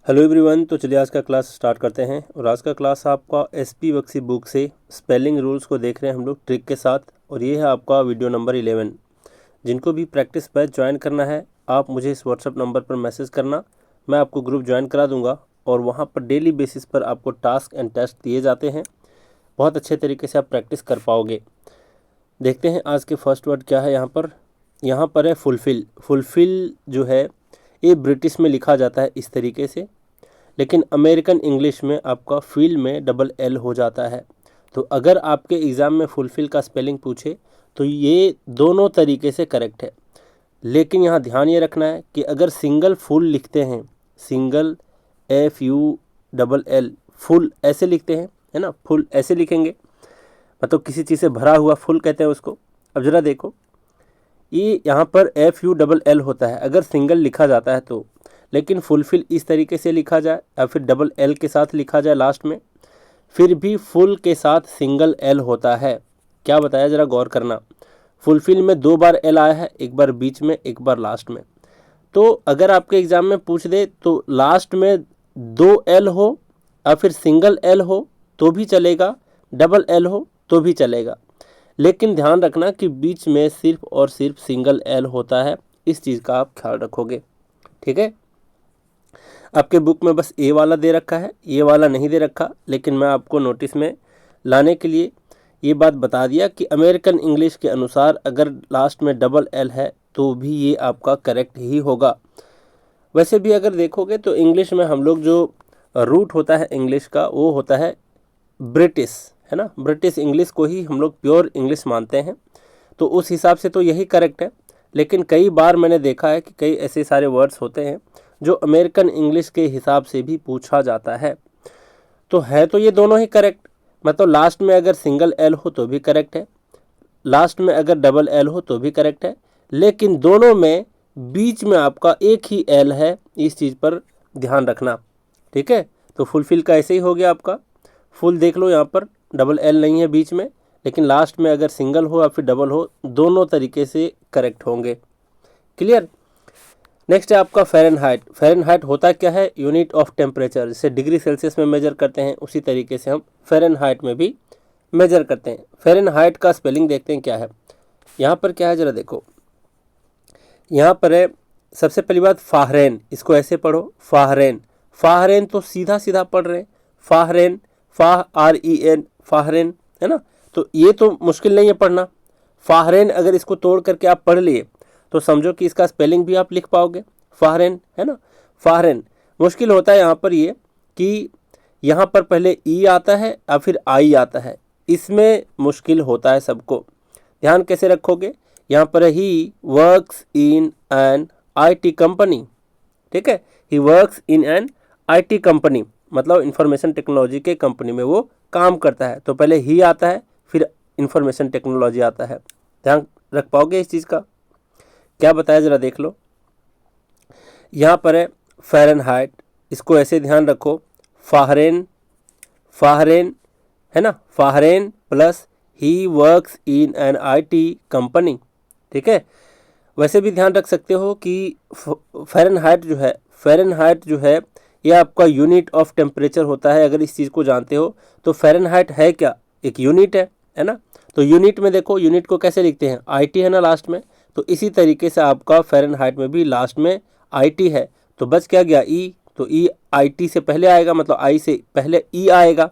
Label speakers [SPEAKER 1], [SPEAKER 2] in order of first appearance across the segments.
[SPEAKER 1] Hello everyone. तो चलिए आज का क्लास स्टार्ट करते हैं। और आज का क्लास आपका एसपी बख्शी बुक से स्पेलिंग रूल्स को देख रहे हैं हम लोग ट्रिक के साथ। और ये है आपका वीडियो नंबर 11। जिनको भी प्रैक्टिस बैच ज्वाइन करना है आप मुझे इस व्हाट्सअप नंबर पर मैसेज करना, मैं आपको ग्रुप ज्वाइन करा दूंगा। और वहाँ पर डेली बेसिस पर आपको टास्क एंड टेस्ट दिए जाते हैं, बहुत अच्छे तरीके से आप प्रैक्टिस कर पाओगे। देखते हैं आज के फर्स्ट वर्ड क्या है। यहाँ पर है फुलफिल। फुलफिल जो है ये ब्रिटिश में लिखा जाता है इस तरीके से, लेकिन अमेरिकन इंग्लिश में आपका फील में डबल एल हो जाता है। तो अगर आपके एग्ज़ाम में फुलफिल का स्पेलिंग पूछे तो ये दोनों तरीके से करेक्ट है। लेकिन यहाँ ध्यान ये रखना है कि अगर सिंगल फुल लिखते हैं, सिंगल FULL फुल ऐसे लिखते हैं, है ना, फुल ऐसे लिखेंगे, मतलब किसी चीज़ से भरा हुआ फुल कहते हैं उसको। अब ज़रा देखो, ये यहाँ पर FULL होता है अगर सिंगल लिखा जाता है तो, लेकिन फुलफिल इस तरीके से लिखा जाए या फिर डबल एल के साथ लिखा जाए लास्ट में, फिर भी फुल के साथ सिंगल एल होता है। क्या बताया, ज़रा गौर करना। फुलफिल में 2 बार एल आया है, एक बार बीच में एक बार लास्ट में। तो अगर आपके एग्ज़ाम में पूछ दे तो लास्ट में 2 एल हो या फिर सिंगल एल हो तो भी चलेगा, डबल एल हो तो भी चलेगा, लेकिन ध्यान रखना कि बीच में सिर्फ और सिर्फ सिंगल एल होता है। इस चीज़ का आप ख्याल रखोगे, ठीक है। आपके बुक में बस ए वाला दे रखा है, ये वाला नहीं दे रखा, लेकिन मैं आपको नोटिस में लाने के लिए ये बात बता दिया कि अमेरिकन इंग्लिश के अनुसार अगर लास्ट में डबल एल है तो भी ये आपका करेक्ट ही होगा। वैसे भी अगर देखोगे तो इंग्लिश में हम लोग जो रूट होता है इंग्लिश का वो होता है ब्रिटिश, है ना। ब्रिटिश इंग्लिश को ही हम लोग प्योर इंग्लिश मानते हैं, तो उस हिसाब से तो यही करेक्ट है। लेकिन कई बार मैंने देखा है कि कई ऐसे सारे वर्ड्स होते हैं जो अमेरिकन इंग्लिश के हिसाब से भी पूछा जाता है, तो है तो ये दोनों ही करेक्ट। मतलब लास्ट में अगर सिंगल एल हो तो भी करेक्ट है, लास्ट में अगर डबल एल हो तो भी करेक्ट है, लेकिन दोनों में बीच में आपका एक ही एल है, इस चीज़ पर ध्यान रखना, ठीक है। तो फुलफिल का ऐसे ही हो गया आपका। फुल देख लो, यहाँ पर डबल एल नहीं है बीच में, लेकिन लास्ट में अगर सिंगल हो या फिर डबल हो दोनों तरीके से करेक्ट होंगे। क्लियर। नेक्स्ट है आपका फ़ारेनहाइट। फ़ारेनहाइट होता क्या है, यूनिट ऑफ टेम्परेचर। जिसे डिग्री सेल्सियस में मेजर करते हैं उसी तरीके से हम फ़ारेनहाइट में भी मेजर करते हैं। फ़ारेनहाइट का स्पेलिंग देखते हैं क्या है। यहाँ पर क्या है ज़रा देखो, यहाँ पर है सबसे पहली बात फाहरेन, इसको ऐसे पढ़ो फाहरेन। फाहरेन तो सीधा सीधा पढ़ रहे हैं, फाहरेन, FAHREN फाहरेन, है ना। तो ये तो मुश्किल नहीं है पढ़ना। फाहरेन अगर इसको तोड़ करके आप पढ़ लिए तो समझो कि इसका स्पेलिंग भी आप लिख पाओगे, फाहरेन, है ना। फाहरेन मुश्किल होता है यहाँ पर ये कि यहाँ पर पहले ई आता है या फिर आई आता है, इसमें मुश्किल होता है सबको। ध्यान कैसे रखोगे, यहाँ पर ही works in an IT company, ठीक है। ही works in an IT company मतलब इंफॉर्मेशन टेक्नोलॉजी के कंपनी में वो काम करता है, तो पहले ही आता है फिर इंफॉर्मेशन टेक्नोलॉजी आता है। ध्यान रख पाओगे इस चीज़ का। क्या बताया ज़रा देख लो। यहाँ पर है फ़ारेनहाइट, इसको ऐसे ध्यान रखो, फाहरेन, फाहरेन, है ना, फाहरेन plus he works in an IT company, ठीक है। वैसे भी ध्यान रख सकते हो कि फ़ारेनहाइट जो है ये आपका यूनिट ऑफ टेम्परेचर होता है। अगर इस चीज़ को जानते हो तो फ़ारेनहाइट है क्या, एक यूनिट है ना। तो यूनिट में देखो, यूनिट को कैसे लिखते हैं, IT है ना लास्ट में, तो इसी तरीके से आपका फ़ारेनहाइट में भी लास्ट में IT है। तो बच क्या गया, ई, तो ई IT से पहले आएगा, मतलब आई से पहले ई आएगा।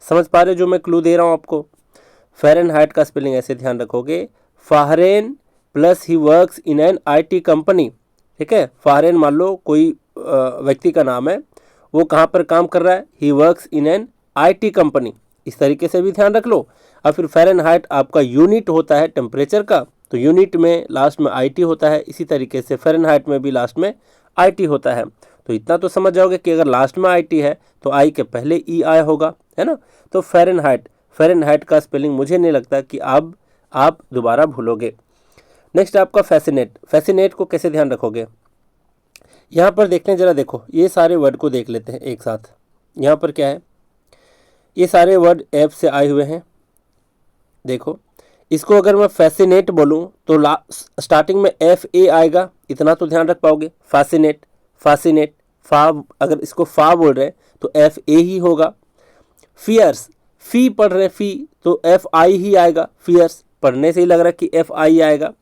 [SPEAKER 1] समझ पा रहे हो जो मैं क्लू दे रहा हूँ आपको। फ़ारेनहाइट का स्पेलिंग ऐसे ध्यान रखोगे, फाहरेन plus he works in an IT company, ठीक है। फाहरेन मान लो कोई व्यक्ति का नाम है, वो कहाँ पर काम कर रहा है, ही works in an IT company, इस तरीके से भी ध्यान रख लो। और फिर फ़ारेनहाइट आपका यूनिट होता है टेम्परेचर का, तो यूनिट में लास्ट में IT होता है, इसी तरीके से फ़ारेनहाइट में भी लास्ट में IT होता है। तो इतना तो समझ जाओगे कि अगर लास्ट में IT है तो आई के पहले ई आया होगा, है ना। तो फ़ारेनहाइट का स्पेलिंग मुझे नहीं लगता कि आप दोबारा भूलोगे। नेक्स्ट आपका फैसिनेट को कैसे ध्यान रखोगे, यहाँ पर देखते हैं ज़रा देखो, ये सारे वर्ड को देख लेते हैं एक साथ। यहाँ पर क्या है, ये सारे वर्ड F से आए हुए हैं। देखो इसको अगर मैं फैसिनेट बोलूँ तो स्टार्टिंग में FA आएगा, इतना तो ध्यान रख पाओगे। फैसिनेट, फैसिनेट, फा, अगर इसको फा बोल रहे हैं तो एफ ए ही होगा। फियर्स, फी पढ़ रहे हैं फी, तो एफ आई ही आएगा। फियर्स पढ़ने से ही लग रहा है कि एफ आई आएगा।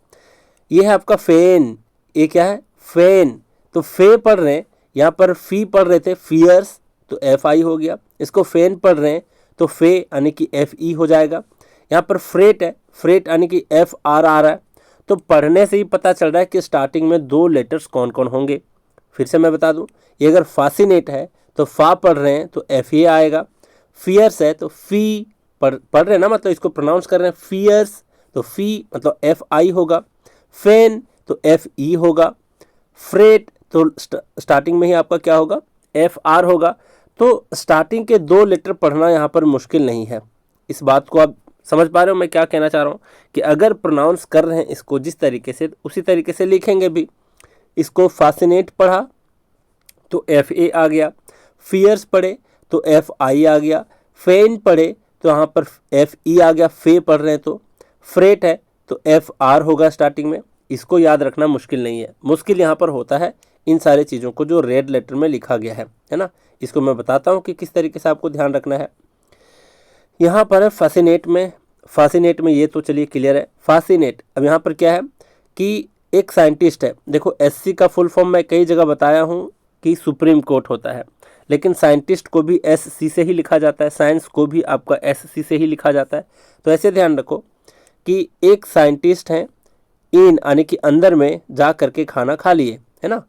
[SPEAKER 1] ये है आपका फेन, ये क्या है फेन, तो फे पढ़ रहे हैं, यहाँ पर फी पढ़ रहे थे फियर्स तो एफ आई हो गया। इसको फेन पढ़ रहे हैं तो फे यानी कि एफ ई हो जाएगा। यहाँ पर फ्रेट है, फ्रेट यानी कि एफ आर आ रहा है। तो पढ़ने से ही पता चल रहा है कि स्टार्टिंग में 2 लेटर्स कौन कौन होंगे। फिर से मैं बता दूं, ये अगर फासिनेट है तो फा पढ़ रहे हैं तो एफ ए आएगा। फियर्स है तो फी पढ़ रहे हैं ना, मतलब इसको प्रोनाउंस कर रहे हैं फियर्स तो फी मतलब एफ आई होगा। फेन तो एफ ई होगा। फ्रेट तो स्टार्टिंग में ही आपका क्या होगा एफ आर होगा। तो स्टार्टिंग के 2 लेटर पढ़ना यहाँ पर मुश्किल नहीं है। इस बात को आप समझ पा रहे हो मैं क्या कहना चाह रहा हूँ, कि अगर प्रोनाउंस कर रहे हैं इसको जिस तरीके से उसी तरीके से लिखेंगे भी। इसको फासिनेट पढ़ा तो एफ ए आ गया, फियर्स पढ़े तो एफ आई आ गया, फेन पढ़े तो यहाँ पर एफ ई आ गया, फे पढ़ रहे हैं तो फ्रेट है तो एफ आर होगा स्टार्टिंग में। इसको याद रखना मुश्किल नहीं है। मुश्किल यहाँ पर होता है इन सारे चीज़ों को जो रेड लेटर में लिखा गया है ना। इसको मैं बताता हूँ कि किस तरीके से आपको ध्यान रखना है। यहाँ पर है फासिनेट में ये तो चलिए क्लियर है। फासिनेट, अब यहाँ पर क्या है कि एक साइंटिस्ट है। देखो एससी का फुल फॉर्म मैं कई जगह बताया हूँ कि सुप्रीम कोर्ट होता है, लेकिन साइंटिस्ट को भी एससी से ही लिखा जाता है, साइंस को भी आपका एससी से ही लिखा जाता है। तो ऐसे ध्यान रखो कि एक साइंटिस्ट हैं, इन यानी कि अंदर में जा करके खाना खा लिए, है ना।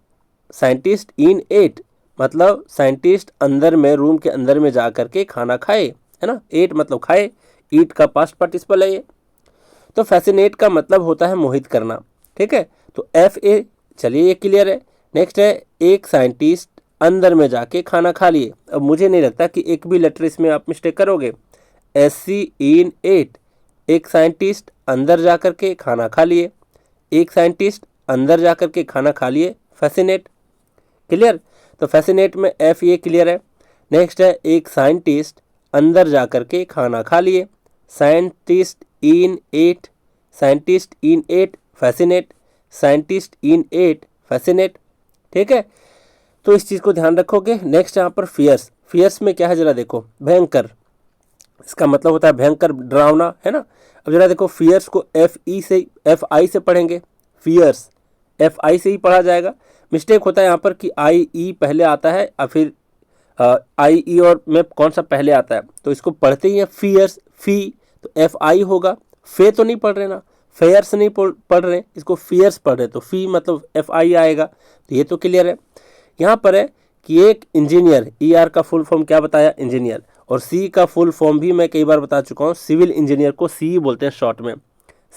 [SPEAKER 1] साइंटिस्ट इन एट मतलब साइंटिस्ट अंदर में, रूम के अंदर में जा करके खाना खाए, है ना। एट मतलब खाए, ईट का पास्ट पार्टिसिपल है ये। तो फैसिनेट का मतलब होता है मोहित करना, ठीक है। तो एफ ए, चलिए ये क्लियर है। नेक्स्ट है एक साइंटिस्ट अंदर में जाके खाना खा लिए। अब मुझे नहीं लगता कि एक भी लेटर इसमें आप मिस्टेक करोगे। एस सी इन एट, एक साइंटिस्ट अंदर जा करके खाना खा लिए, एक साइंटिस्ट अंदर जा करके खाना खा लिए, फैसिनेट, क्लियर। तो फैसिनेट में एफ ये क्लियर है। नेक्स्ट है एक साइंटिस्ट अंदर जा करके खाना खा लिए, scientist in ate, scientist in ate fascinate, scientist in ate fascinate, ठीक है। तो इस चीज़ को ध्यान रखोगे। नेक्स्ट यहाँ पर फियर्स, फियर्स में क्या है जरा देखो, भयंकर, इसका मतलब होता है भयंकर, डरावना, है ना। अब जरा देखो फियर्स को एफ ई से, एफ आई से पढ़ेंगे, फियर्स एफ आई से ही पढ़ा जाएगा। मिस्टेक होता है यहाँ पर कि आई ई पहले आता है और फिर आई ई और में कौन सा पहले आता है, तो इसको पढ़ते ही है फियर्स, फी तो एफ आई होगा। फे तो नहीं पढ़ रहे ना, फेयर्स नहीं पढ़ रहे, इसको फियर्स पढ़ रहे तो फी मतलब एफ आई आएगा। तो ये तो क्लियर है। यहाँ पर है कि एक इंजीनियर, ई आर का फुल फॉर्म क्या बताया, इंजीनियर, और सी का फुल फॉर्म भी मैं कई बार बता चुका हूँ, सिविल इंजीनियर को सी बोलते हैं शॉर्ट में,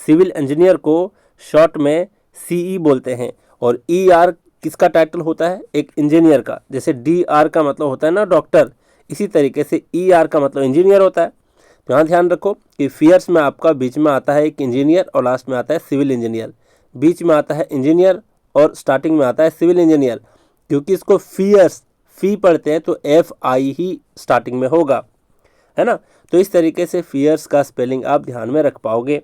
[SPEAKER 1] सिविल इंजीनियर को शॉर्ट में सीई बोलते हैं। और ई आर किसका टाइटल होता है, एक इंजीनियर का। जैसे डी आर का मतलब होता है ना डॉक्टर, इसी तरीके से ई आर का मतलब इंजीनियर होता है। तो यहाँ ध्यान रखो कि फियर्स में आपका बीच में आता है एक इंजीनियर और लास्ट में आता है सिविल इंजीनियर, बीच में आता है इंजीनियर और स्टार्टिंग में आता है सिविल इंजीनियर। क्योंकि इसको फियर्स फी पढ़ते हैं तो एफ आई ही स्टार्टिंग में होगा, है ना। तो इस तरीके से फियर्स का स्पेलिंग आप ध्यान में रख पाओगे।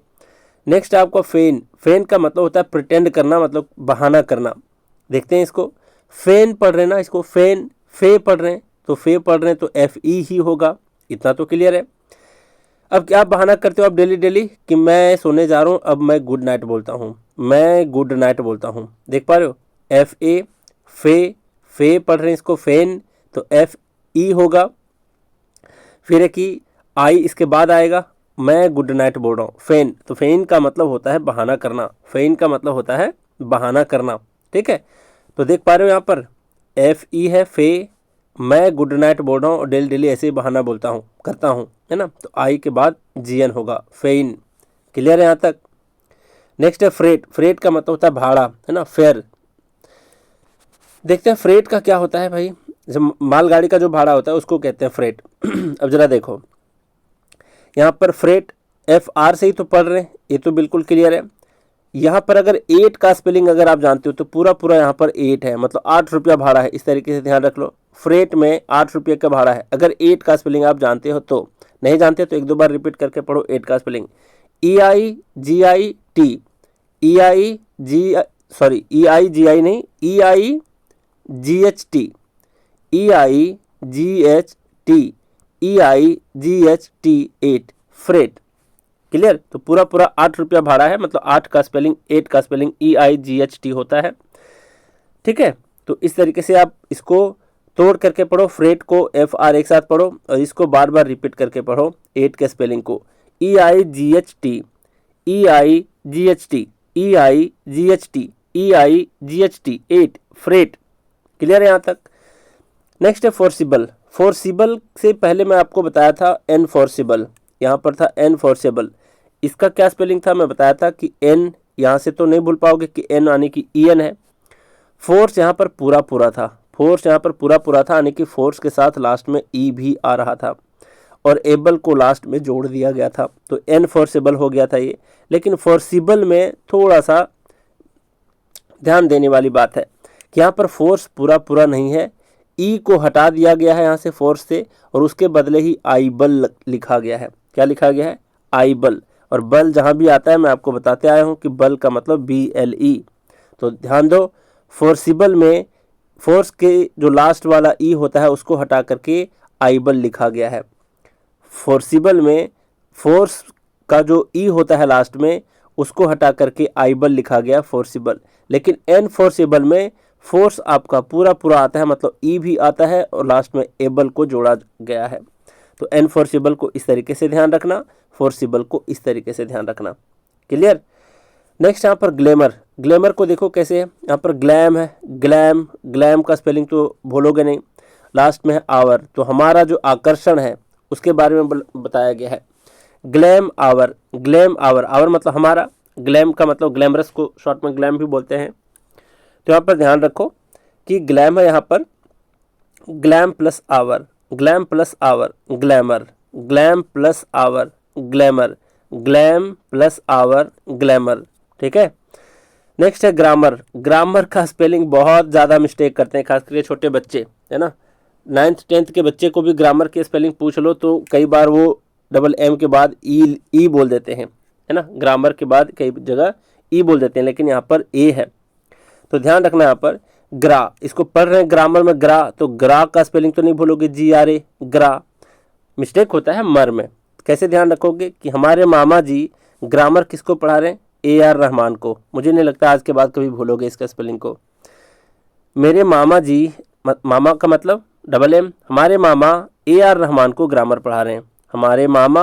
[SPEAKER 1] नेक्स्ट आपको फेन, फेन का मतलब होता है प्रिटेंड करना, मतलब बहाना करना। देखते हैं इसको, फेन पढ़ रहे हैं ना, इसको फेन, फे पढ़ रहे हैं तो फे पढ़ रहे हैं तो एफ ई ही होगा, इतना तो क्लियर है। अब क्या बहाना करते हो आप डेली डेली कि मैं सोने जा रहा हूँ, अब मैं गुड नाइट बोलता हूँ, मैं गुड नाइट बोलता हूँ, देख पा रहे हो, एफ ए, फे, फे पढ़ रहे हैं इसको फेन तो एफ ई होगा। फिर है कि आई इसके बाद आएगा, मैं गुड नाइट बोल रहा हूँ, फेन, तो फेन का मतलब होता है बहाना करना, फेन का मतलब होता है बहाना करना, ठीक है। तो देख पा रहे हो यहाँ पर एफ ई है फे, मैं गुड नाइट बोल रहा हूँ और डेली डेली ऐसे ही बहाना बोलता हूँ, करता हूँ, है ना। तो आई के बाद जी एन होगा, फेइन, क्लियर है यहाँ तक। नेक्स्ट है फ्रेट, फ्रेट का मतलब होता है भाड़ा, है ना, फेयर। देखते हैं फ्रेट का क्या होता है भाई, जब मालगाड़ी का जो भाड़ा होता है उसको कहते हैं फ्रेट। अब जरा देखो यहाँ पर फ्रेट एफ आर से ही तो पढ़ रहे हैं, ये तो बिल्कुल क्लियर है। यहाँ पर अगर 8 का स्पेलिंग अगर आप जानते हो तो पूरा पूरा यहाँ पर 8 है, मतलब 8 रुपया भाड़ा है, इस तरीके से ध्यान रख लो। फ्रेट में 8 रुपये का भाड़ा है, अगर 8 का स्पेलिंग आप जानते हो तो, नहीं जानते तो 1-2 बार रिपीट करके पढ़ो 8 का spelling. E I G I T, E I G, sorry E I G I नहीं, E I G H T, EIGHT freight. Clear? तो पूरा पूरा 8 रुपया भाड़ा है, मतलब 8 का स्पेलिंग 8 का स्पेलिंग EIGHT होता है। ठीक है, तो इस तरीके से आप इसको तोड़ करके पढ़ो, फ्रेट को FR एक साथ पढ़ो और इसको बार बार रिपीट करके पढ़ो 8 के स्पेलिंग को EIGHT EIGHT EIGHT EIGHT 8 freight. Clear है यहाँ तक? नेक्स्ट है फोर्सिबल। फोर्सिबल से पहले मैं आपको बताया था एनफोर्सिबल, यहाँ पर था एनफोर्सेबल। इसका क्या स्पेलिंग था मैं बताया था कि एन, यहाँ से तो नहीं भूल पाओगे कि एन यानी कि EN है। फोर्स यहाँ पर पूरा पूरा था, फोर्स यहाँ पर पूरा पूरा था यानी कि फोर्स के साथ लास्ट में E भी आ रहा था और एबल को लास्ट में जोड़ दिया गया था, तो एनफोर्सेबल हो गया था ये। लेकिन फोर्सिबल में थोड़ा सा ध्यान देने वाली बात है कि यहाँ पर फोर्स पूरा पूरा नहीं है, E को हटा दिया गया है यहाँ से फोर्स से और उसके बदले ही आईबल लिखा गया है। क्या लिखा गया है? आईबल। और बल जहाँ भी आता है मैं आपको बताते आया हूँ कि बल का मतलब BLE। तो ध्यान दो, फोर्सिबल में फोर्स के जो लास्ट वाला E होता है उसको हटा करके आईबल लिखा गया है। फोर्सिबल में फोर्स का जो E होता है लास्ट में उसको हटा करके आईबल लिखा गया फोर्सिबल। लेकिन एनफोर्सेबल में फोर्स आपका पूरा पूरा आता है, मतलब E भी आता है और लास्ट में एबल को जोड़ा गया है। तो एनफोर्सेबल को इस तरीके से ध्यान रखना, फोर्सिबल को इस तरीके से ध्यान रखना। क्लियर? नेक्स्ट यहाँ पर ग्लैमर। ग्लैमर को देखो कैसे है, यहाँ पर ग्लैम है, ग्लैम, ग्लैम का स्पेलिंग तो भूलोगे नहीं। लास्ट में है आवर, तो हमारा जो आकर्षण है उसके बारे में बताया गया है। Glam our, glam our, our मतलब हमारा, ग्लैम का मतलब ग्लैमरस को शॉर्ट में ग्लैम भी बोलते हैं। तो यहाँ पर ध्यान रखो कि ग्लैम है यहाँ पर glam plus our, glam plus our, glamour, glam plus our, glamour, glam plus our, glamour. ठीक है, नेक्स्ट है ग्रामर। ग्रामर का स्पेलिंग बहुत ज़्यादा मिस्टेक करते हैं, खास करके छोटे बच्चे, है ना। 9th 10th के बच्चे को भी ग्रामर की स्पेलिंग पूछ लो तो कई बार वो MM के बाद ई बोल देते हैं, है ना। ग्रामर के बाद कई जगह ई बोल देते हैं, लेकिन यहाँ पर ए है। तो ध्यान रखना यहाँ पर ग्रा, इसको पढ़ रहे हैं ग्रामर में ग्रा, तो ग्रा का स्पेलिंग तो नहीं भूलोगे, GRA, ग्रा। मिस्टेक होता है मर में। कैसे ध्यान रखोगे कि हमारे मामा जी ग्रामर किसको पढ़ा रहे हैं? AR रहमान को। मुझे नहीं लगता आज के बाद कभी भूलोगे इसका स्पेलिंग को। मेरे मामा जी, मामा का मतलब MM, हमारे मामा AR रहमान को ग्रामर पढ़ा रहे हैं, हमारे मामा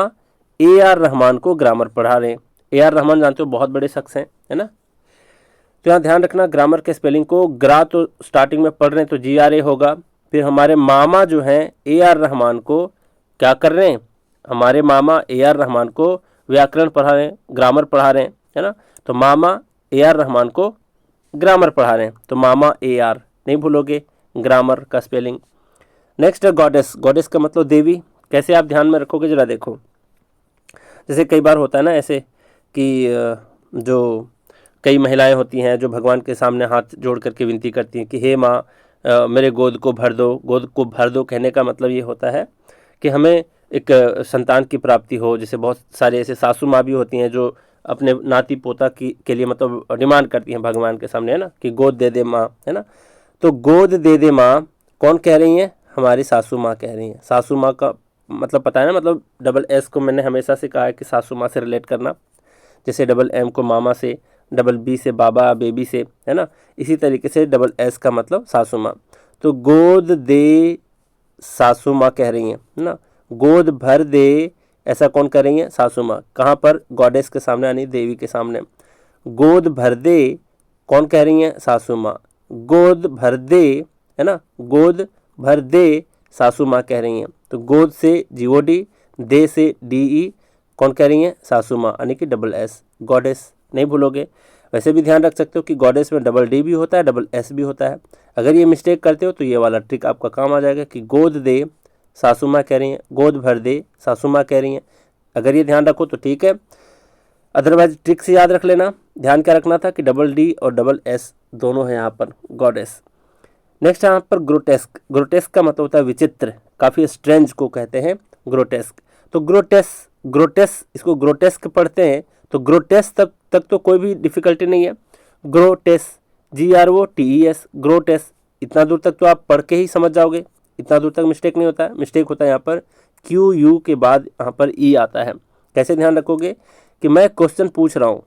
[SPEAKER 1] AR रहमान को ग्रामर पढ़ा रहे हैं। AR रहमान जानते हो, बहुत बड़े शख्स हैं, है ना। तो यहाँ ध्यान रखना ग्रामर के स्पेलिंग को, ग्रा तो स्टार्टिंग में पढ़ रहे हैं तो GRA होगा। फिर हमारे मामा जो हैं AR रहमान को क्या कर रहे हैं? हमारे मामा AR रहमान को व्याकरण पढ़ा रहे हैं, ग्रामर पढ़ा रहे हैं, है ना। तो मामा AR रहमान को ग्रामर पढ़ा रहे हैं, तो मामा AR नहीं भूलोगे, ग्रामर का स्पेलिंग। नेक्स्ट है गॉडेस। गॉडेस का मतलब देवी। कैसे आप ध्यान में रखोगे जरा देखो। जैसे कई बार होता है ना ऐसे कि जो कई महिलाएं होती हैं जो भगवान के सामने हाथ जोड़ करके विनती करती हैं कि हे माँ मेरे गोद को भर दो। गोद को भर दो कहने का मतलब ये होता है कि हमें एक संतान की प्राप्ति हो। जैसे बहुत सारे ऐसे सासू माँ भी होती हैं जो अपने नाती पोता के लिए मतलब डिमांड करती हैं भगवान के सामने, है ना, कि गोद दे दे माँ, है ना। तो गोद दे दे माँ कौन कह रही हैं? हमारी सासू माँ कह रही हैं। सासू माँ का मतलब पता है ना, मतलब SS को मैंने हमेशा से कहा है कि सासू माँ से रिलेट करना। जैसे MM को मामा से, BB से बाबा बेबी से, है ना। इसी तरीके से SS का मतलब सासू माँ। तो गोद दे सासू माँ कह रही हैं, है ना। गोद भर दे ऐसा कौन कर रही है? सासू माँ। कहाँ पर? गॉडेस के सामने यानी देवी के सामने। गोद भर दे कौन कह रही हैं? सासू माँ। गोद भर दे, है ना, गोद भर दे सासू माँ कह रही हैं। तो गोद से GOD, दे से DE, कौन कह रही हैं? सासू माँ यानी कि SS, गॉडेस नहीं भूलोगे। वैसे भी ध्यान रख सकते हो कि गॉडेस में DD भी होता है, SS भी होता है। अगर ये मिस्टेक करते हो तो ये वाला ट्रिक आपका काम आ जाएगा कि गोद दे सासू माँ कह रही हैं, गोद भर दे सासू माँ कह रही हैं। अगर ये ध्यान रखो तो ठीक है, अदरवाइज ट्रिक से याद रख लेना। ध्यान क्या रखना था कि DD और SS दोनों हैं यहाँ पर गॉडेस। नेक्स्ट यहाँ पर ग्रोटेस्क। ग्रोटेस्क का मतलब होता है विचित्र, काफ़ी स्ट्रेंज को कहते हैं ग्रोटेस्क। तो ग्रोटेस्क इसको ग्रोटेस्क पढ़ते हैं तो ग्रोटेस्क तक तो कोई भी डिफिकल्टी नहीं है। ग्रोटेस्क, GROTES, ग्रोटेस्क, इतना दूर तक तो आप पढ़ के ही समझ जाओगे, इतना दूर तक मिस्टेक नहीं होता है। मिस्टेक होता है यहाँ पर क्यू यू के बाद यहाँ पर ई आता है। कैसे ध्यान रखोगे कि मैं क्वेश्चन पूछ रहा हूँ,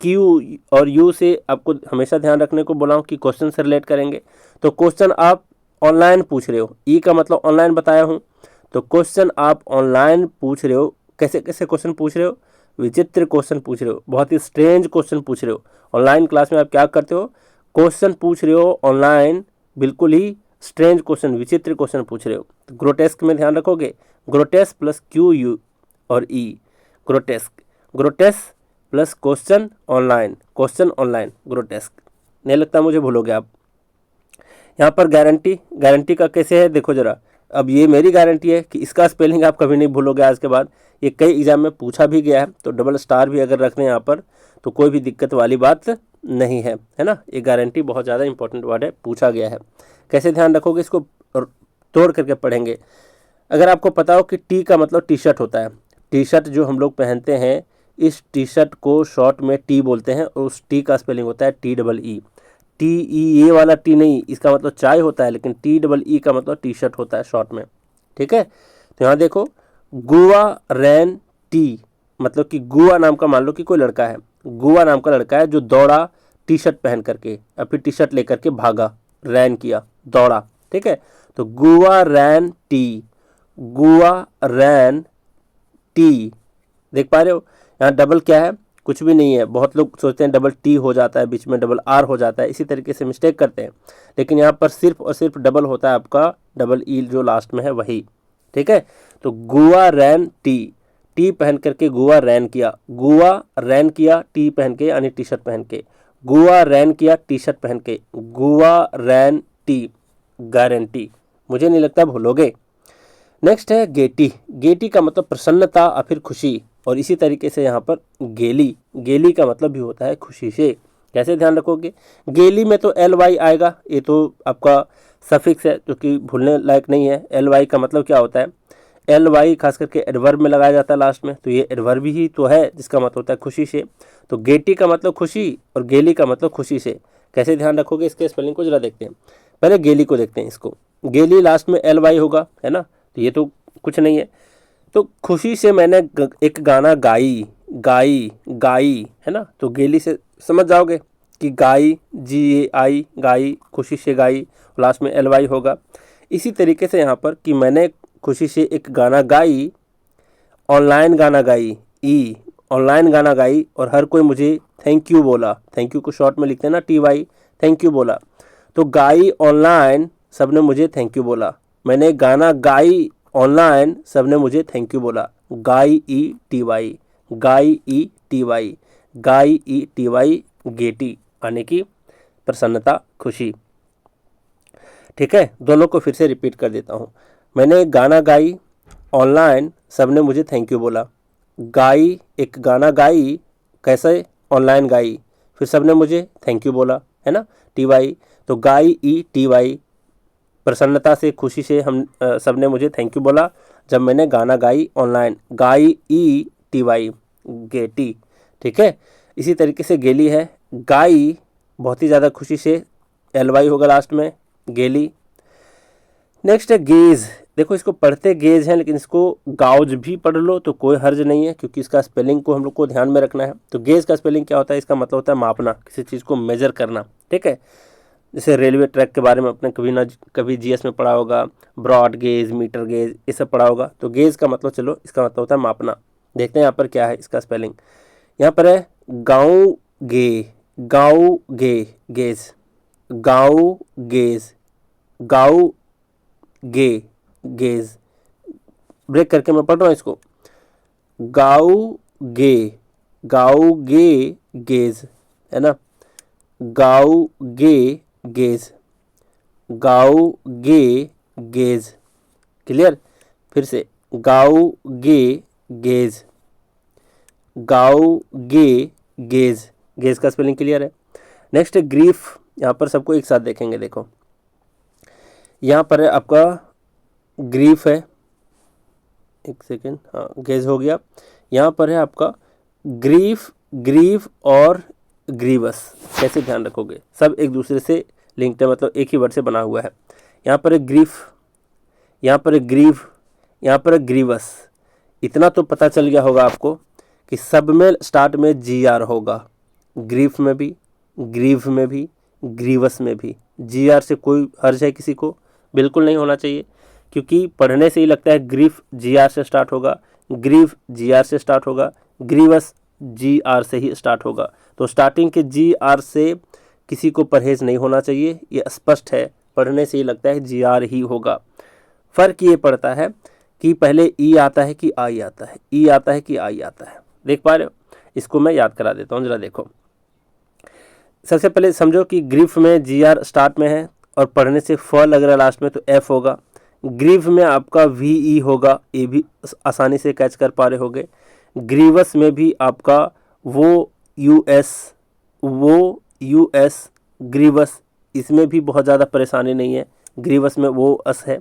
[SPEAKER 1] क्यू और यू से आपको हमेशा ध्यान रखने को बोला हूँ कि क्वेश्चन से रिलेट करेंगे। तो क्वेश्चन आप ऑनलाइन पूछ रहे हो, ई का मतलब ऑनलाइन बताया हूँ, तो क्वेश्चन आप ऑनलाइन पूछ रहे हो। कैसे कैसे क्वेश्चन पूछ रहे हो? विचित्र क्वेश्चन पूछ रहे हो, बहुत ही स्ट्रेंज क्वेश्चन पूछ रहे हो। ऑनलाइन क्लास में आप क्या करते हो? क्वेश्चन पूछ रहे हो ऑनलाइन, बिल्कुल ही स्ट्रेंज क्वेश्चन, विचित्र क्वेश्चन पूछ रहे हो। तो ग्रोटेस्क में ध्यान रखोगे, ग्रोटेस्क प्लस क्यू यू और E, grotesque, grotesque plus question online, question online, grotesque. नहीं लगता मुझे भूलोगे आप। यहाँ पर गारंटी, गारंटी का कैसे है देखो जरा। अब ये मेरी गारंटी है कि इसका स्पेलिंग आप कभी नहीं भूलोगे आज के बाद। ये कई एग्जाम में पूछा भी गया है, तो डबल स्टार भी अगर रख दें यहाँ पर तो कोई भी दिक्कत वाली बात नहीं है, है ना। ये गारंटी बहुत ज़्यादा इंपॉर्टेंट वर्ड है, पूछा गया है। कैसे ध्यान रखोगे इसको, तोड़ करके पढ़ेंगे। अगर आपको पता हो कि टी का मतलब टी शर्ट होता है, टी शर्ट जो हम लोग पहनते हैं, इस टी शर्ट को शॉर्ट में टी बोलते हैं और उस टी का स्पेलिंग होता है T double E. T E ये वाला टी नहीं, इसका मतलब चाय होता है, लेकिन टी डबल ई का मतलब टी शर्ट होता है शॉर्ट में। ठीक है, तो यहाँ देखो गुआ रैन टी, मतलब कि गुआ नाम का, मान लो कि कोई लड़का है, गुआ नाम का लड़का है जो दौड़ा टी शर्ट पहन करके, और फिर टी शर्ट लेकर के भागा, रैन किया, दौड़ा। ठीक है, तो गुआ रैन टी, गुआ रैन टी। देख पा रहे हो यहाँ डबल क्या है? कुछ भी नहीं है। बहुत लोग सोचते हैं डबल टी हो जाता है, बीच में डबल आर हो जाता है, इसी तरीके से मिस्टेक करते हैं, लेकिन यहाँ पर सिर्फ और सिर्फ डबल होता है आपका, डबल ई जो लास्ट में है वही। ठीक है, तो गुआ रैन टी, टी पहन करके गुआ रैन किया, गुआ रैन किया टी पहन के, यानी टी शर्ट पहन के, गुआ रैन किया टी शर्ट पहन के, गुआ रैन टी, गारंटी। मुझे नहीं लगता भूलोगे। नेक्स्ट है गेटी, गेटी का मतलब प्रसन्नता और फिर खुशी, और इसी तरीके से यहाँ पर गेली, गेली का मतलब भी होता है खुशी से। कैसे ध्यान रखोगे? गेली में तो एल वाई आएगा, ये तो आपका सफिक्स है जो कि भूलने लायक नहीं है। एल वाई का मतलब क्या होता है? एल वाई खास करके एडवर्ब में लगाया जाता है लास्ट में, तो ये एडवर्ब ही तो है जिसका मतलब होता है खुशी से। तो गेटी का मतलब खुशी और गेली का मतलब खुशी से। कैसे ध्यान रखोगे इसके स्पेलिंग को जरा देखते हैं। पहले गेली को देखते हैं, इसको गेली लास्ट में एल वाई होगा, है ना, तो ये तो कुछ नहीं है। तो खुशी से मैंने एक गाना गाई, गाई, गाई, है ना, तो गेली से समझ जाओगे कि गाई, जी ए आई, गाई, खुशी से गाई, लास्ट में एल वाई होगा। इसी तरीके से यहाँ पर कि मैंने खुशी से एक गाना गाई, ऑनलाइन गाना गाई, ई, ऑनलाइन गाना गाई, और हर कोई मुझे थैंक यू बोला, थैंक यू को शॉर्ट में लिखते हैं ना टी वाई, थैंक यू बोला। तो गाई ऑनलाइन, सबने मुझे थैंक यू बोला। मैंने गाना गाई ऑनलाइन, सबने मुझे थैंक यू बोला। गाई ई टी वाई, गाई ई टी वाई, गाई ई टी वाई, गेटी, यानी कि प्रसन्नता, खुशी। ठीक है, दोनों को फिर से रिपीट कर देता हूँ। मैंने एक गाना गाई ऑनलाइन, सबने मुझे थैंक यू बोला। गाई, एक गाना गाई, कैसे? ऑनलाइन गाई, फिर सबने मुझे थैंक यू बोला, है ना, टी वाई। तो गाई ई टी वाई, प्रसन्नता से, खुशी से हम सबने मुझे थैंक यू बोला जब मैंने गाना गाई ऑनलाइन, गाई ई टी वाई, गेटी। ठीक है, इसी तरीके से गेली है, गाई, बहुत ही ज़्यादा खुशी से, एल वाई होगा लास्ट में, गेली। नेक्स्ट है गेज, देखो इसको पढ़ते गेज है, लेकिन इसको गाउज भी पढ़ लो तो कोई हर्ज नहीं है, क्योंकि इसका स्पेलिंग को हम लोग को ध्यान में रखना है। तो गेज का स्पेलिंग क्या होता है? इसका मतलब होता है मापना, किसी चीज़ को मेजर करना। ठीक है, जैसे रेलवे ट्रैक के बारे में अपने कभी जीएस में पढ़ा होगा, ब्रॉड गेज, मीटर गेज, ये सब पढ़ा होगा। तो गेज का मतलब, चलो इसका मतलब होता है मापना। देखते हैं यहाँ पर क्या है इसका स्पेलिंग। यहाँ पर है गाँव गे, गाँव गे, गेज, गाँव गेज, गाँव गे, गेज। ब्रेक करके मैं पढ़ रहा हूँ इसको, गाँव गे, गाँव गे, गेज, है ना, गाँव गे, गेज, गाँव गे, गेज। क्लियर? फिर से गाँव गे, गेज, गाँव गे, गेज, गेज का स्पेलिंग क्लियर है। नेक्स्ट है ग्रीफ, यहाँ पर सबको एक साथ देखेंगे। देखो यहाँ पर है आपका ग्रीफ है, एक सेकेंड, हाँ गेज हो गया। यहाँ पर है आपका ग्रीफ, ग्रीफ और ग्रीवस। कैसे ध्यान रखोगे? सब एक दूसरे से लिंक्ड है, मतलब एक ही वर्ड से बना हुआ है। यहाँ पर है ग्रीफ, यहाँ पर ग्रीव, यहाँ पर ग्रीवस। इतना तो पता चल गया होगा आपको कि सब में स्टार्ट में GR होगा, ग्रीफ में भी, ग्रीव में भी, ग्रीवस में भी। GR से कोई हर्ज है किसी को? बिल्कुल नहीं होना चाहिए, क्योंकि पढ़ने से ही लगता है ग्रीफ GR से स्टार्ट होगा, ग्रीव GR से स्टार्ट होगा, ग्रीवस GR से ही स्टार्ट होगा। तो स्टार्टिंग के GR से किसी को परहेज नहीं होना चाहिए, ये स्पष्ट है, पढ़ने से ही लगता है GR ही होगा। फर्क ये पड़ता है कि पहले ई आता है कि आई आता है, ई आता है कि आई आता है। देख पा रहे हो? इसको मैं याद करा देता हूँ, जरा देखो। सबसे पहले समझो कि ग्रीफ में GR स्टार्ट में है और पढ़ने से फ लग रहा है लास्ट में, तो F होगा। ग्रीव में आपका VE होगा, ये भी आसानी से कैच कर पा रहे होगे। ग्रीवस में भी आपका वो US, ग्रीवस, इसमें भी बहुत ज़्यादा परेशानी नहीं है, ग्रीवस में वो अस है।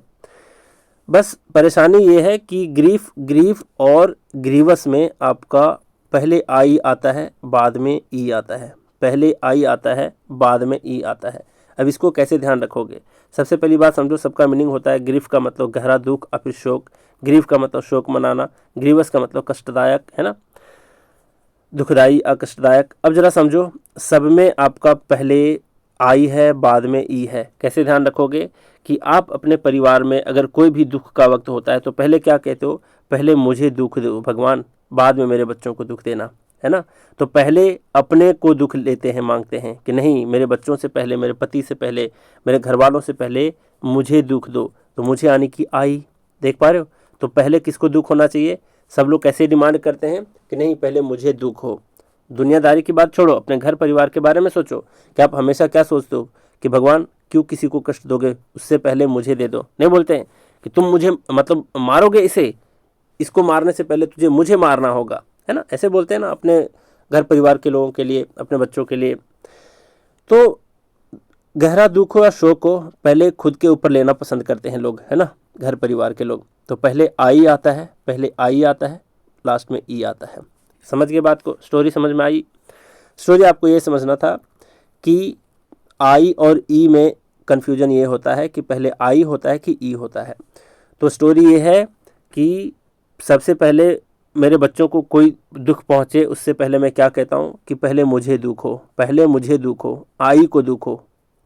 [SPEAKER 1] बस परेशानी ये है कि ग्रीफ और ग्रीवस में आपका पहले आई आता है, बाद में ई आता है, पहले आई आता है, बाद में ई आता है। अब इसको कैसे ध्यान रखोगे? सबसे पहली बात समझो, सबका मीनिंग होता है ग्रीफ का मतलब गहरा दुख और फिर शोक, ग्रीफ का मतलब शोक मनाना, ग्रीवस का मतलब कष्टदायक, है ना, दुखदाई या कष्टदायक। अब जरा समझो, सब में आपका पहले आई है, बाद में ई है। कैसे ध्यान रखोगे कि आप अपने परिवार में अगर कोई भी दुख का वक्त होता है तो पहले क्या कहते हो? पहले मुझे दुख दो भगवान, बाद में मेरे बच्चों को दुख देना, है ना। तो पहले अपने को दुख लेते हैं, मांगते हैं कि नहीं, मेरे बच्चों से पहले, मेरे पति से पहले, मेरे घर वालों से पहले मुझे दुख दो। तो मुझे आने की आई, देख पा रहे हो? तो पहले किसको दुख होना चाहिए? सब लोग कैसे डिमांड करते हैं कि नहीं, पहले मुझे दुख हो। दुनियादारी की बात छोड़ो, अपने घर परिवार के बारे में सोचो कि आप हमेशा क्या सोचते हो कि भगवान क्यों किसी को कष्ट दोगे, उससे पहले मुझे दे दो। नहीं बोलते हैं कि तुम मुझे मतलब मारोगे, इसको मारने से पहले तुझे मुझे मारना होगा, है ना। ऐसे बोलते हैं ना अपने घर परिवार के लोगों के लिए, अपने बच्चों के लिए। तो गहरा दुख हो या शोक हो, पहले खुद के ऊपर लेना पसंद करते हैं लोग, है ना, घर परिवार के लोग। तो पहले आई आता है, लास्ट में ई आता है। समझ गए बात को? स्टोरी समझ में आई? स्टोरी आपको ये समझना था कि आई और ई में कन्फ्यूजन ये होता है कि पहले आई होता है कि ई होता है। तो स्टोरी ये है कि सबसे पहले मेरे बच्चों को कोई दुख पहुँचे, उससे पहले मैं क्या कहता हूँ कि पहले मुझे दुख हो, पहले मुझे दुख हो, आई को दुख हो,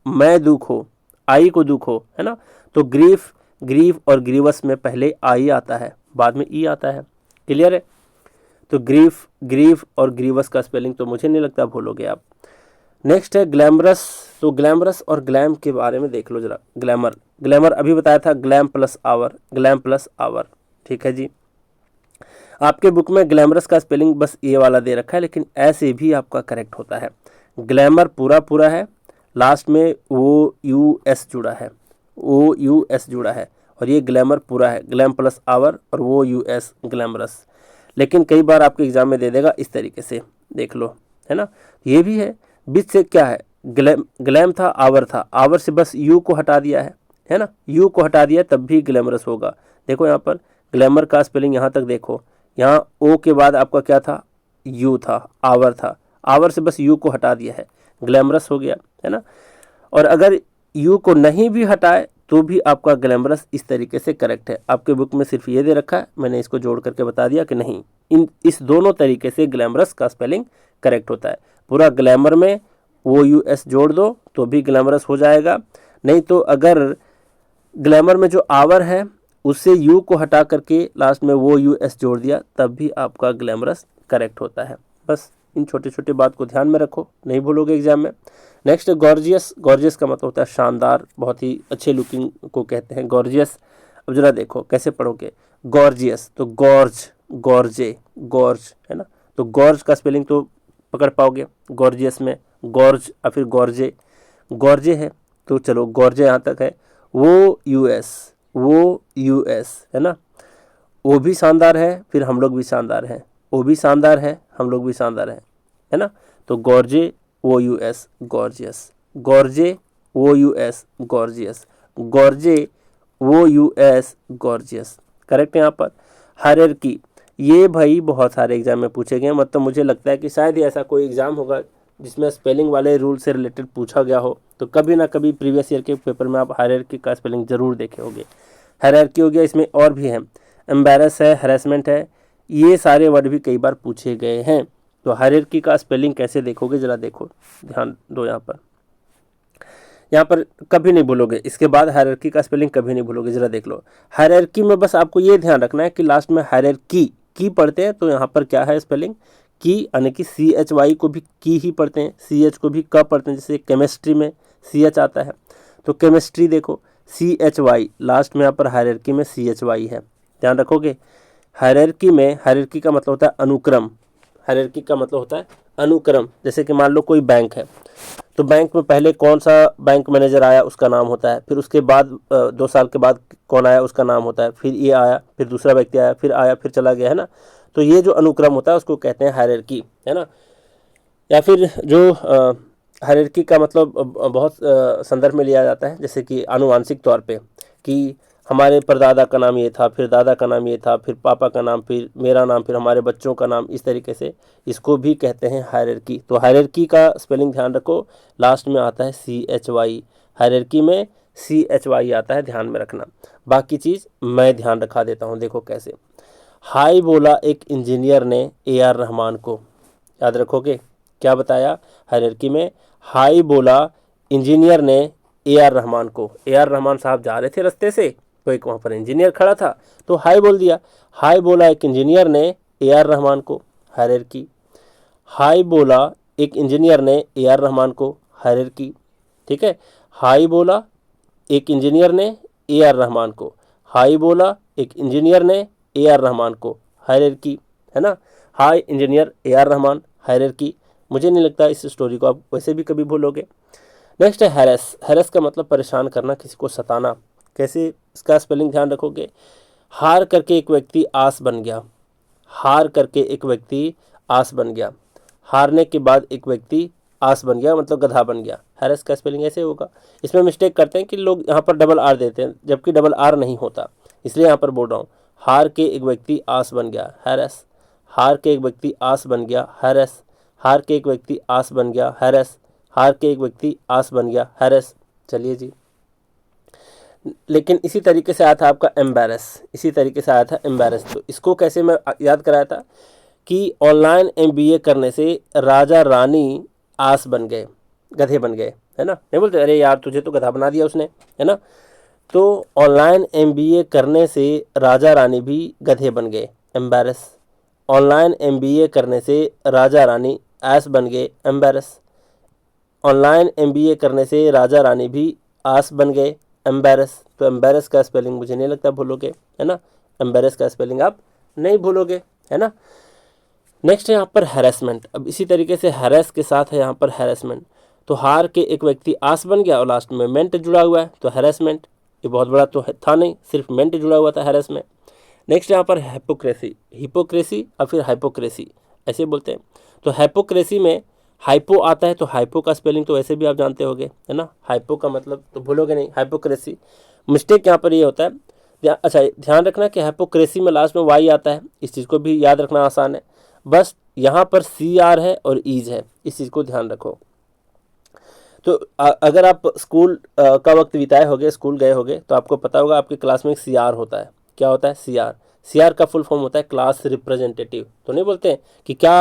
[SPEAKER 1] मैं दुख हो, आई को दुख हो, है ना। तो ग्रीफ और ग्रीवस में पहले आई आता है, बाद में ई आता है। क्लियर है? तो ग्रीफ और ग्रीवस का स्पेलिंग तो मुझे नहीं लगता भूलोगे आप। नेक्स्ट है ग्लैमरस। तो ग्लैमरस और ग्लैम के बारे में देख लो जरा। ग्लैमर अभी बताया था, ग्लैम प्लस आवर, ठीक है जी। आपके बुक में ग्लैमरस का स्पेलिंग बस ये वाला दे रखा है, लेकिन ऐसे भी आपका करेक्ट होता है। ग्लैमर पूरा है, लास्ट में OUS जुड़ा है, OUS जुड़ा है, और ये ग्लैमर पूरा है, ग्लैम प्लस आवर और OUS ग्लैमरस। लेकिन कई बार आपके एग्जाम में दे देगा इस तरीके से, देख लो, है ना। ये भी है, बीच से क्या है, ग्लैम था, आवर से बस यू को हटा दिया है ना, यू को हटा दिया तब भी ग्लैमरस होगा। देखो यहाँ पर ग्लैमर का स्पेलिंग यहाँ तक देखो, यहाँ ओ के बाद आपका क्या था, यू था, आवर से बस यू को हटा दिया है, ग्लैमरस हो गया, है ना। और अगर यू को नहीं भी हटाए तो भी आपका ग्लैमरस इस तरीके से करेक्ट है। आपके बुक में सिर्फ ये दे रखा है, मैंने इसको जोड़ करके बता दिया कि नहीं, इस दोनों तरीके से ग्लैमरस का स्पेलिंग करेक्ट होता है। पूरा ग्लैमर में OUS जोड़ दो तो भी ग्लैमरस हो जाएगा, नहीं तो अगर ग्लैमर में जो आवर है उससे यू को हटा करके लास्ट में OUS जोड़ दिया तब भी आपका ग्लैमरस करेक्ट होता है। बस इन छोटे छोटे बात को ध्यान में रखो, नहीं भूलोगे एग्जाम में। नेक्स्ट गॉर्जियस का मतलब होता है शानदार, बहुत ही अच्छे लुकिंग को कहते हैं गॉर्जियस। अब जरा देखो कैसे पढ़ोगे गॉर्जियस, तो गॉर्ज है ना। तो गॉर्ज का स्पेलिंग तो पकड़ पाओगे, गॉर्जियस में गॉर्ज या फिर गॉर्जे है, तो चलो गॉर्जे यहाँ तक है। OUS है ना, वो भी शानदार है, फिर हम लोग भी शानदार हैं, वो भी शानदार है, हम लोग भी शानदार हैं, है ना। तो gorge OUS gorgeous, gorge OUS gorgeous, gorge OUS gorgeous, correct है यहाँ पर। हायरार्की, ये भाई बहुत सारे एग्जाम में पूछे गए, मतलब मुझे लगता है कि शायद ही ऐसा कोई एग्जाम होगा जिसमें स्पेलिंग वाले रूल से रिलेटेड पूछा गया हो, तो कभी ना कभी प्रीवियस ईयर के पेपर में आप हायरार्की का स्पेलिंग जरूर देखे होंगे। हायरार्की हो गया, इसमें और भी है, एम्बैरस है, हैरेसमेंट है, ये सारे वर्ड भी कई बार पूछे गए हैं। तो हायरार्की का स्पेलिंग कैसे देखोगे जरा देखो, ध्यान दो यहाँ पर कभी नहीं भूलोगे, इसके बाद हायरार्की का स्पेलिंग कभी नहीं भूलोगे, जरा देख लो। हायरार्की में बस आपको ये ध्यान रखना है कि लास्ट में हायरार्की की पढ़ते हैं, तो यहाँ पर क्या है स्पेलिंग की, यानी कि CHY को भी की ही पढ़ते हैं, CH को भी क पढ़ते हैं, जैसे केमिस्ट्री में CH आता है, तो केमिस्ट्री देखो CHY, लास्ट में यहाँ पर हायरार्की में CHY है, ध्यान रखोगे। हायरार्की में, हायरार्की का मतलब होता है अनुक्रम, हायरार्की का मतलब होता है अनुक्रम। जैसे कि मान लो कोई बैंक है, तो बैंक में पहले कौन सा बैंक मैनेजर आया उसका नाम होता है, फिर उसके बाद 2 साल के बाद कौन आया उसका नाम होता है, फिर ये आया, फिर दूसरा व्यक्ति आया, फिर चला गया, है ना। तो ये जो अनुक्रम होता है उसको कहते हैं हायरार्की, है ना। या फिर जो हायरार्की का मतलब बहुत संदर्भ में लिया जाता है, जैसे कि आनुवांशिक तौर पे, कि हमारे परदादा का नाम ये था, फिर दादा का नाम ये था, फिर पापा का नाम, फिर मेरा नाम, फिर हमारे बच्चों का नाम, इस तरीके से इसको भी कहते हैं हायरार्की। तो हायरार्की का स्पेलिंग ध्यान रखो, लास्ट में आता है CHY, हायरार्की में CHY आता है, ध्यान में रखना। बाकी चीज़ मैं ध्यान रखा देता हूँ, देखो कैसे। हाय बोला एक इंजीनियर ने AR रहमान को, याद रखोगे क्या बताया हायरार्की में, हाय बोला इंजीनियर ने AR रहमान को। AR रहमान साहब जा रहे थे रास्ते से, तो एक वहाँ पर इंजीनियर खड़ा था, तो हाय बोल दिया, हाय बोला एक इंजीनियर ने AR रहमान को, हायरार्की। हाय बोला एक इंजीनियर ने AR रहमान को, हायरार्की, ठीक है। हाय बोला एक इंजीनियर ने AR रहमान को, हाय बोला एक इंजीनियर ने AR रहमान को, हायरार्की, है ना। हाय इंजीनियर AR रहमान, हायरार्की। मुझे नहीं लगता इस स्टोरी को आप वैसे भी कभी भूलोगे। नेक्स्ट है हैरेस। हैरेस का मतलब परेशान करना, किसी को सताना। कैसे इसका स्पेलिंग ध्यान रखोगे, हार करके एक व्यक्ति आस बन गया, हार करके एक व्यक्ति आस बन गया, हारने के बाद एक व्यक्ति आस बन गया, मतलब गधा बन गया। हैरेस का स्पेलिंग ऐसे होगा। इसमें मिस्टेक करते हैं कि लोग यहाँ पर डबल आर देते हैं, जबकि डबल आर नहीं होता, इसलिए यहाँ पर बोल रहा हूँ। हार के एक व्यक्ति आस बन गया, हैरेस। हार के एक व्यक्ति आस बन गया, हैरेस। हार के एक व्यक्ति आस बन गया, हैरेस। हार के एक व्यक्ति आस बन गया, हैरेस। चलिए जी, लेकिन इसी तरीके से आया था आपका एम्बैरस, इसी तरीके से आया था एम्बैरस। तो इसको कैसे मैं याद कराया था कि ऑनलाइन MBA करने से राजा रानी आस बन गए, गधे बन गए, है ना। नहीं बोलते अरे यार तुझे तो गधा बना दिया उसने, है ना। तो ऑनलाइन MBA करने से राजा रानी भी गधे बन गए, एम्बैरस। ऑनलाइन MBA करने से राजा रानी आस बन गए, एम्बैरस। ऑनलाइन MBA करने से राजा रानी भी आस बन गए, एम्बैरस। तो एम्बैरस का स्पेलिंग मुझे नहीं लगता भूलोगे, है ना। एम्बैरस का स्पेलिंग आप नहीं भूलोगे, है ना। नेक्स्ट है यहाँ पर हैरेसमेंट। अब इसी तरीके से हैरेस के साथ है यहाँ पर हैरेसमेंट। तो हार के एक व्यक्ति आस बन गया और लास्ट में मेंट जुड़ा हुआ है, तो हैरेसमेंट। ये बहुत बड़ा तो था नहीं, सिर्फ मेंट जुड़ा हुआ था हैरेस में। नेक्स्ट यहाँ पर हिपोक्रेसी, हिपोक्रेसी और फिर हाइपोक्रेसी ऐसे बोलते हैं। तो हाइपोक्रेसी में हाइपो आता है, तो हाइपो का स्पेलिंग तो वैसे भी आप जानते होंगे, है ना। हाइपो का मतलब तो भूलोगे नहीं, हाइपोक्रेसी। मिस्टेक यहाँ पर ये होता है, अच्छा ध्यान रखना कि हाइपोक्रेसी में लास्ट में वाई आता है, इस चीज़ को भी याद रखना आसान है। बस यहाँ पर CR है और ईज है, इस चीज़ को ध्यान रखो। तो अगर आप स्कूल का वक्त बिताए होगे, स्कूल गए होगे, तो आपको पता होगा आपकी क्लास में एक CR होता है। क्या होता है CR? CR का फुल फॉर्म होता है क्लास रिप्रेजेंटेटिव। तो नहीं बोलते हैं कि क्या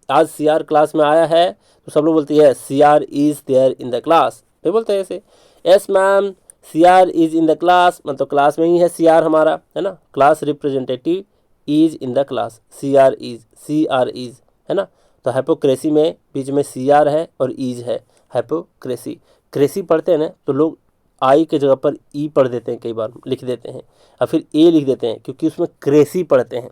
[SPEAKER 1] आज CR क्लास में आया है, तो सब लोग बोलते हैं CR is there in the class, नहीं बोलते ऐसे। Yes ma'am CR is in the class, मतलब क्लास में ही है CR हमारा, है ना। Class representative is in the class, CR is, है ना। तो हाइपोक्रेसी में बीच में CR है और ईज है, हाइपोक्रेसी। क्रेसी पढ़ते हैं ना तो लोग आई के जगह पर ई पढ़ देते हैं, कई बार लिख देते हैं, और फिर ए लिख देते हैं क्योंकि उसमें क्रेसी पढ़ते हैं,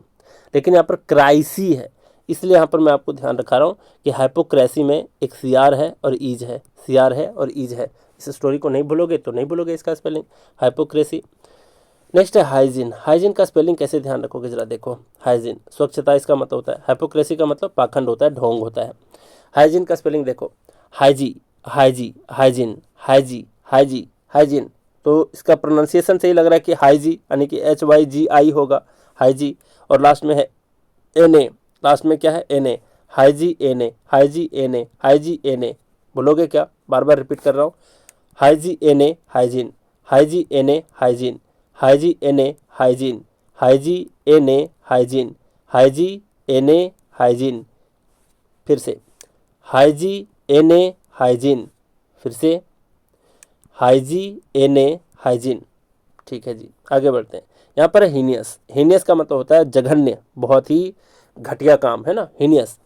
[SPEAKER 1] लेकिन यहाँ पर क्राइसी है, इसलिए यहाँ पर मैं आपको ध्यान रखा रहा हूँ कि हाइपोक्रेसी में एक CR है और ईज है, CR है और ईज है। इस स्टोरी को नहीं भूलोगे तो नहीं भूलोगे इसका स्पेलिंग, हाइपोक्रेसी। नेक्स्ट है हाइजीन। हाइजीन का स्पेलिंग कैसे ध्यान रखोगे जरा देखो। हाइजीन स्वच्छता इसका मतलब होता है, हाइपोक्रेसी का मतलब पाखंड होता है, ढोंग होता है। हाइजीन का स्पेलिंग देखो, हाइजी, हाइजीन, हाइजीन। तो इसका प्रोनाउंसिएशन सही लग रहा है कि हाइजी, यानी कि HYGI होगा, हाइजी। और लास्ट में है NA, लास्ट में क्या है NA, हाइजी NA। बोलोगे क्या? बार बार रिपीट कर रहा हूँ, हाइजी NA हाइजीन, हाइजी NA हाइजीन, हाइजीएनए हाइजीन, हाइजीएनए हाइजीन, हाइजीएनए हाइजीन, फिर से हाइजीएनए हाइजीन, फिर से हाइजीएनए हाइजीन। ठीक है जी, आगे बढ़ते हैं। यहाँ पर हीनियस, हीनियस का मतलब होता है जघन्य, बहुत ही घटिया काम, है ना, हीनियस।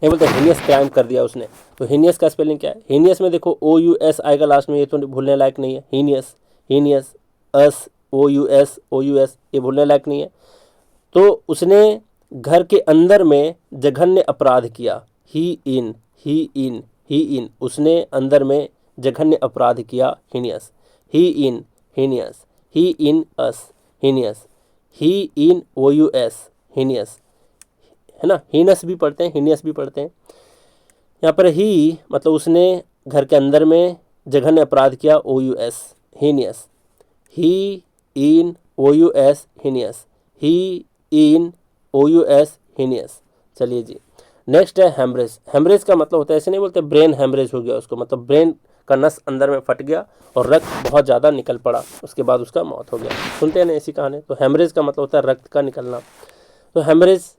[SPEAKER 1] ये बोलते हैं हीनियस क्राइम कर दिया उसने। तो हीनियस का स्पेलिंग क्या है? हीनियस में देखो OUS आएगा लास्ट में, ये तो भूलने लायक नहीं है। हीनियस, हीनियस, अस, OUS, ये भूलने लायक नहीं है। तो उसने घर के अंदर में जघन्य अपराध किया। ही इन, उसने अंदर में जघन्य अपराध किया, हीनियस। हीनियस, ही इन अस, हीनियस, ही इन OUS, हीनियस, है ना। हीनस भी पढ़ते हैं, हीनियस भी पढ़ते हैं। यहाँ पर ही मतलब उसने घर के अंदर में जघन्य अपराध किया, OUS, हीनियस। ही इन OUS, हीनियस, ही इन OUS, हीनियस। चलिए जी, नेक्स्ट है हेमरेज। हेमरेज का मतलब होता है, ऐसे नहीं बोलते ब्रेन हेमरेज हो गया उसको, मतलब ब्रेन का नस अंदर में फट गया और रक्त बहुत ज़्यादा निकल पड़ा, उसके बाद उसका मौत हो गया। सुनते हैं ना ऐसी कहानी। तो हेमरेज का मतलब होता है रक्त का निकलना। तो हेमरेज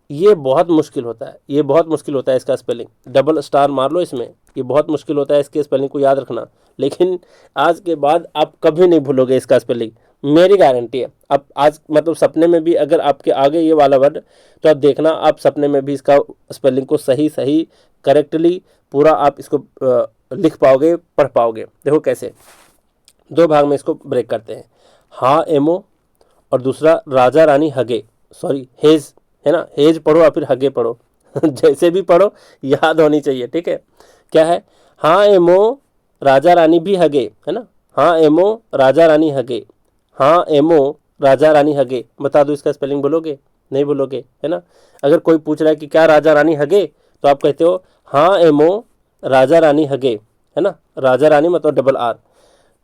[SPEAKER 1] ये बहुत मुश्किल होता है, ये बहुत मुश्किल होता है इसका स्पेलिंग। डबल स्टार मार लो इसमें, ये बहुत मुश्किल होता है, इसके स्पेलिंग को याद रखना। लेकिन आज के बाद आप कभी नहीं भूलोगे इसका स्पेलिंग, मेरी गारंटी है। अब आज मतलब सपने में भी अगर आपके आगे ये वाला वर्ड, तो आप देखना आप सपने में भी इसका स्पेलिंग को सही सही करेक्टली पूरा आप इसको लिख पाओगे, पढ़ पाओगे। देखो कैसे, दो भाग में इसको ब्रेक करते हैं। हाँ एमो और दूसरा राजा रानी हगे, सॉरी हेज, है ना, हेज पढ़ो या फिर हगे पढ़ो जैसे भी पढ़ो याद होनी चाहिए, ठीक है। क्या है? हाँ एमो राजा रानी भी हगे, है ना। हाँ एमो राजा रानी हगे, हाँ एमो राजा रानी हगे। बता दो इसका स्पेलिंग, बोलोगे? नहीं बोलोगे, है ना। अगर कोई पूछ रहा है कि क्या राजा रानी हगे, तो आप कहते हो हाँ एमो राजा रानी हगे, है ना। राजा रानी मतलब डबल आर।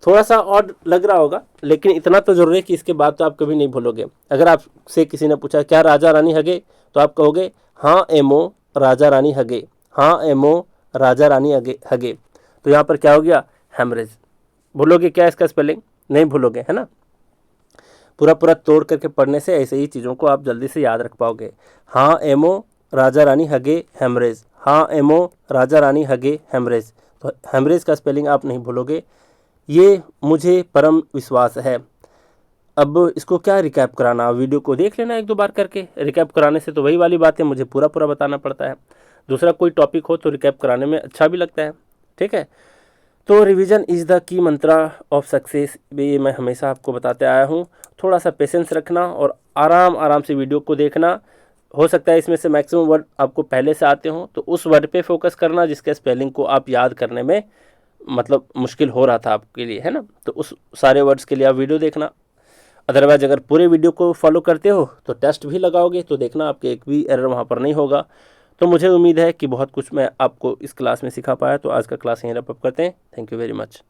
[SPEAKER 1] थोड़ा सा ऑड लग रहा होगा, लेकिन इतना तो जरूर है कि इसके बाद तो आप कभी नहीं भूलोगे। अगर आपसे किसी ने पूछा क्या राजा रानी हगे, तो आप कहोगे हाँ एमो राजा रानी हगे, हाँ एमो राजा रानी हगे। तो यहाँ पर क्या हो गया? हेमरेज। भूलोगे क्या इसका स्पेलिंग? नहीं भूलोगे, है ना। पूरा पूरा तोड़ करके पढ़ने से ऐसे ही चीज़ों को आप जल्दी से याद रख पाओगे। हाँ एमो राजा रानी हगे हेमरेज, हाँ एमो राजा रानी हगे हेमरेज। तो हेमरेज का स्पेलिंग आप नहीं भूलोगे, ये मुझे परम विश्वास है। अब इसको क्या रिकैप कराना, वीडियो को देख लेना एक दो बार करके। रिकैप कराने से तो वही वाली बात है, मुझे पूरा पूरा बताना पड़ता है। दूसरा कोई टॉपिक हो तो रिकैप कराने में अच्छा भी लगता है, ठीक है। तो revision is the key Mantra of success, ये मैं हमेशा आपको बताते आया हूँ। थोड़ा सा पेशेंस रखना और आराम आराम से वीडियो को देखना। हो सकता है इसमें से मैक्सिमम वर्ड आपको पहले से आते हों, तो उस वर्ड पे फोकस करना जिसके स्पेलिंग को आप याद करने में मतलब मुश्किल हो रहा था आपके लिए, है ना। तो उस सारे वर्ड्स के लिए आप वीडियो देखना। अदरवाइज अगर पूरे वीडियो को फॉलो करते हो तो टेस्ट भी लगाओगे तो देखना आपके एक भी एरर वहाँ पर नहीं होगा। तो मुझे उम्मीद है कि बहुत कुछ मैं आपको इस क्लास में सिखा पाया। तो आज का क्लास यहीं रैप अप करते हैं। Thank you very much.